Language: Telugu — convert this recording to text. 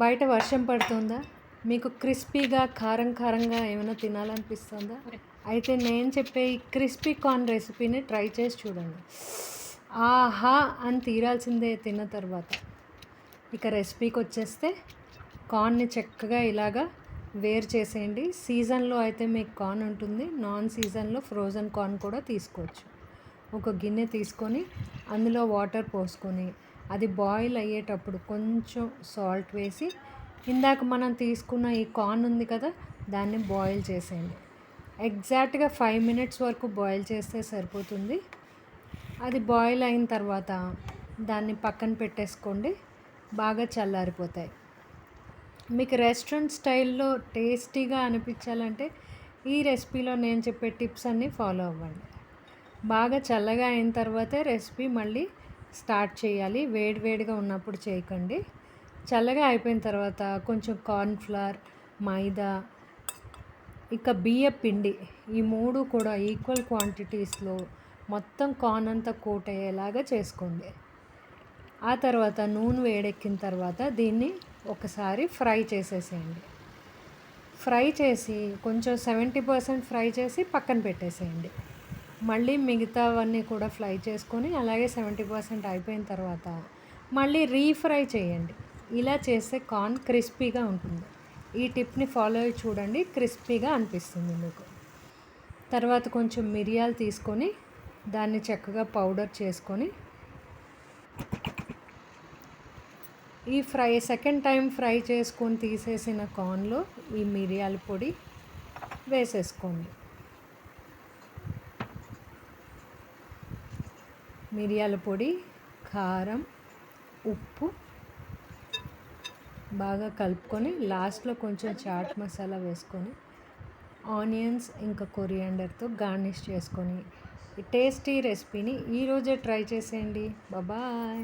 బయట వర్షం పడుతుందా? మీకు క్రిస్పీగా కారం కారంగా ఏమైనా తినాలనిపిస్తుందా? అయితే నేను చెప్పే ఈ క్రిస్పీ కార్న్ రెసిపీని ట్రై చేసి చూడండి. ఆహా అని తీరాల్సిందే తిన్న తర్వాత. ఇక రెసిపీకి వచ్చేస్తే కార్న్ని చక్కగా ఇలాగా వేరు చేసేయండి. సీజన్లో అయితే మీకు కార్న్ ఉంటుంది, నాన్ సీజన్లో ఫ్రోజన్ కార్న్ కూడా తీసుకోవచ్చు. ఒక గిన్నె తీసుకొని అందులో వాటర్ పోసుకొని అది బాయిల్ అయ్యేటప్పుడు కొంచెం సాల్ట్ వేసి ఇందాక మనం తీసుకున్న ఈ కార్న్ ఉంది కదా, దాన్ని బాయిల్ చేసేయండి. ఎగ్జాక్ట్గా 5 మినిట్స్ వరకు బాయిల్ చేస్తే సరిపోతుంది. అది బాయిల్ అయిన తర్వాత దాన్ని పక్కన పెట్టేసుకోండి, బాగా చల్లారిపోతాయి. మీకు రెస్టారెంట్ స్టైల్లో టేస్టీగా అనిపించాలంటే ఈ రెసిపీలో నేను చెప్పే టిప్స్ అన్నీ ఫాలో అవ్వండి. బాగా చల్లగా అయిన తర్వాతే రెసిపీ మళ్ళీ స్టార్ట్ చేయాలి, వేడివేడిగా ఉన్నప్పుడు చేయకండి. చల్లగా అయిపోయిన తర్వాత కొంచెం కార్న్ఫ్లవర్, మైదా, ఇక బియ్య పిండి, ఈ 3 కూడా ఈక్వల్ క్వాంటిటీస్లో మొత్తం కార్న్ అంతా కోట్ అయ్యేలాగా చేసుకోండి. ఆ తర్వాత నూనె వేడెక్కిన తర్వాత దీన్ని ఒకసారి ఫ్రై చేసేసేయండి. ఫ్రై చేసి కొంచెం 70% ఫ్రై చేసి పక్కన పెట్టేసేయండి. మళ్ళీ మిగతావన్నీ కూడా ఫ్రై చేసుకొని అలాగే 70% అయిపోయిన తర్వాత మళ్ళీ రీఫ్రై చేయండి. ఇలా చేస్తే కార్న్ క్రిస్పీగా ఉంటుంది. ఈ టిప్ని ఫాలో అయ్యి చూడండి, క్రిస్పీగా అనిపిస్తుంది మీకు. తర్వాత కొంచెం మిరియాలు తీసుకొని దాన్ని చక్కగా పౌడర్ చేసుకొని ఈ సెకండ్ టైం ఫ్రై చేసుకొని తీసేసిన కార్న్లో ఈ మిరియాల పొడి వేసేసుకోండి. మిరియాల పొడి, కారం, ఉప్పు బాగా కలుపుకొని లాస్ట్లో కొంచెం చాట్ మసాలా వేసుకొని ఆనియన్స్ ఇంకా కొరియాండర్తో గార్నిష్ చేసుకొని ఈ టేస్టీ రెసిపీని ఈరోజే ట్రై చేసేయండి. బాయ్.